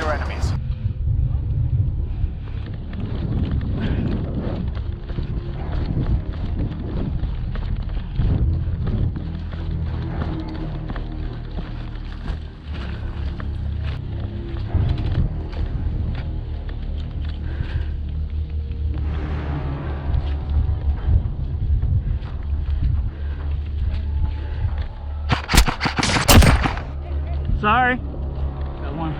your enemies. Sorry. Got one.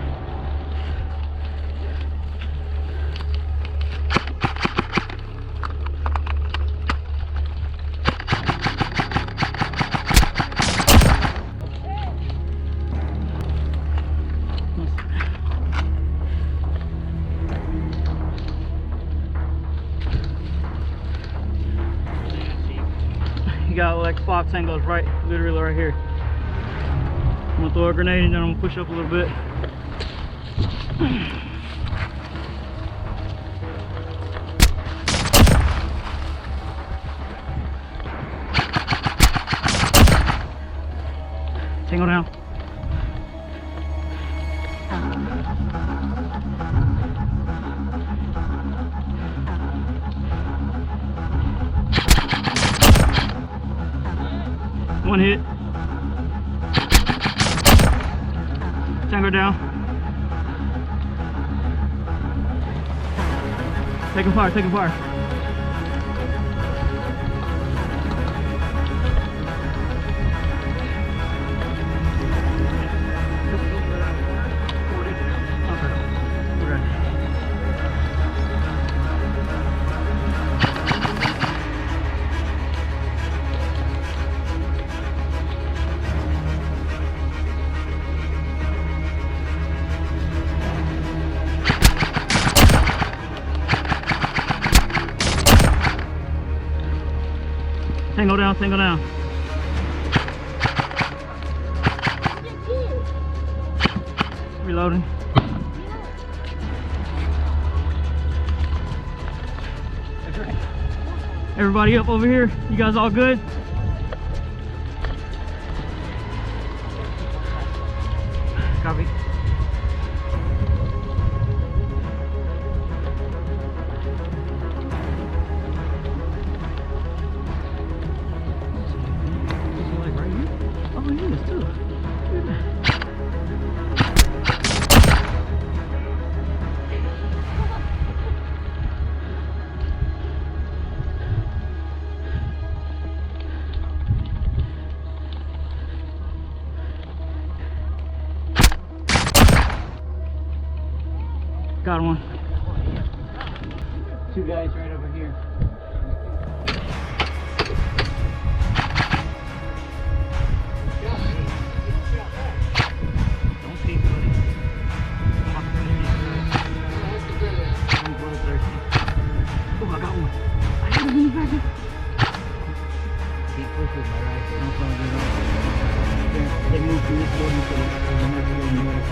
You got like Fox angles right, literally right here. I'm gonna throw a grenade and then I'm gonna push up a little bit. Tango down. One hit. Tango down. Taking fire, taking fire. Tango down, tango down. Reloading. Everybody up over here? You guys all good? Copy. Got one. Two guys right over here. Don't peek, buddy. Oh, I got one. I got him in the back. Keep pushing my rifle. No problem. They moved to this building, so I'm not doing noise.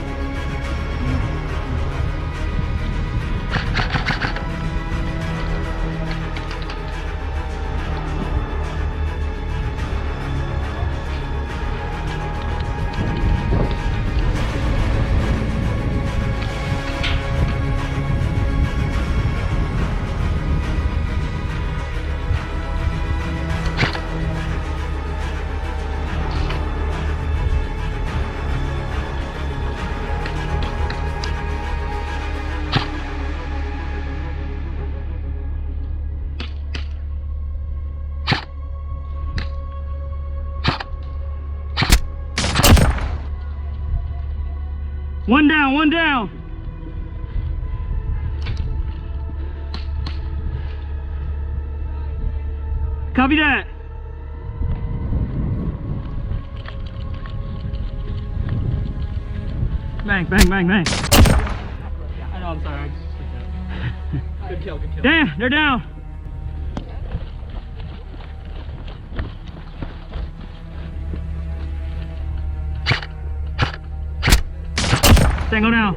One down, one down. Copy that. Bang, bang, bang, bang. I know, I'm sorry. I just good kill, good kill. Damn, they're down. Tango down.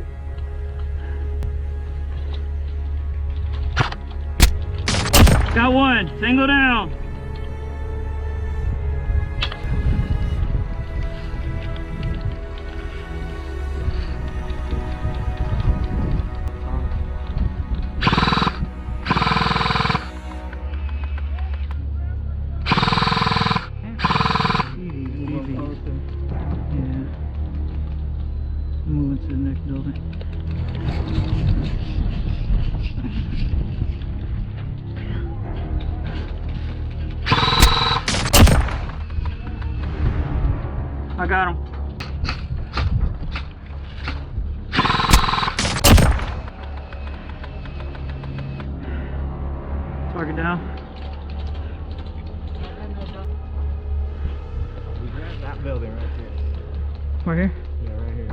Got one. Tango down. Moving to the next building. I got him. Target down. We grabbed that building right here. Right here? Yeah, right here.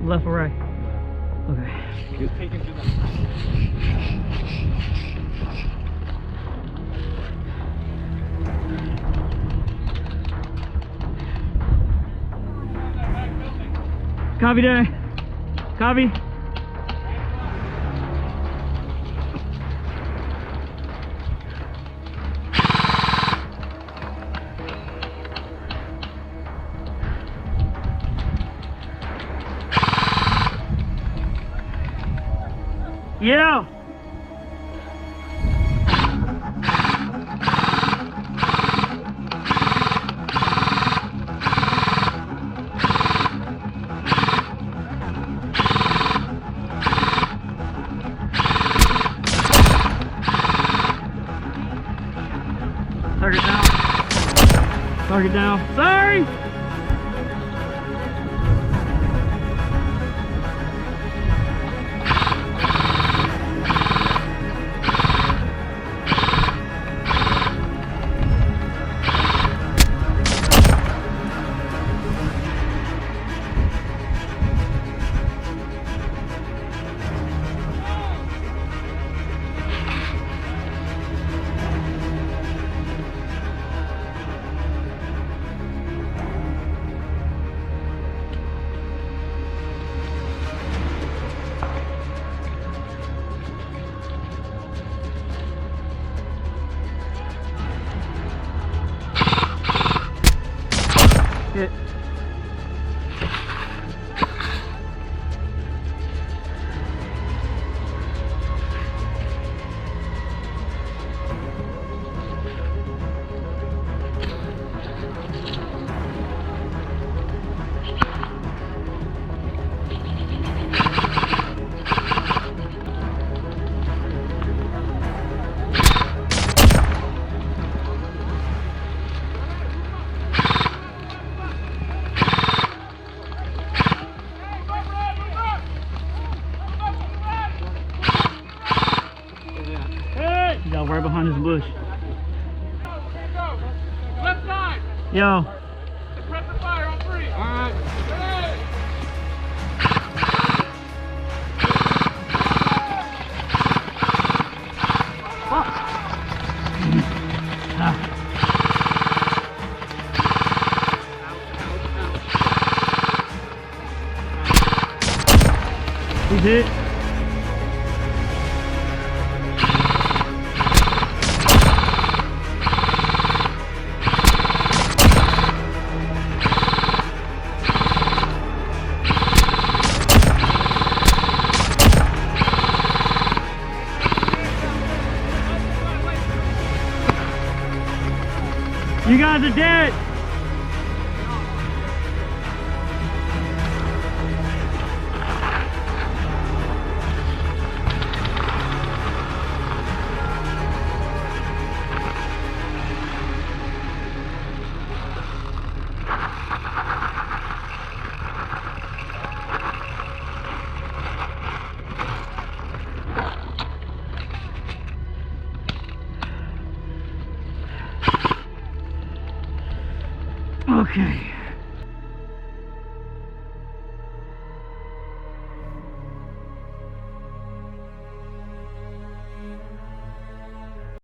Left or right? Left. Okay. He was taken to the... Copy there. Copy. Yeah. Target down. Target down. Sorry. Hit. He got right behind this bush. Left side. Yo. Press the fire on 3. All right. Hey. He's hit. You guys are dead. Okay.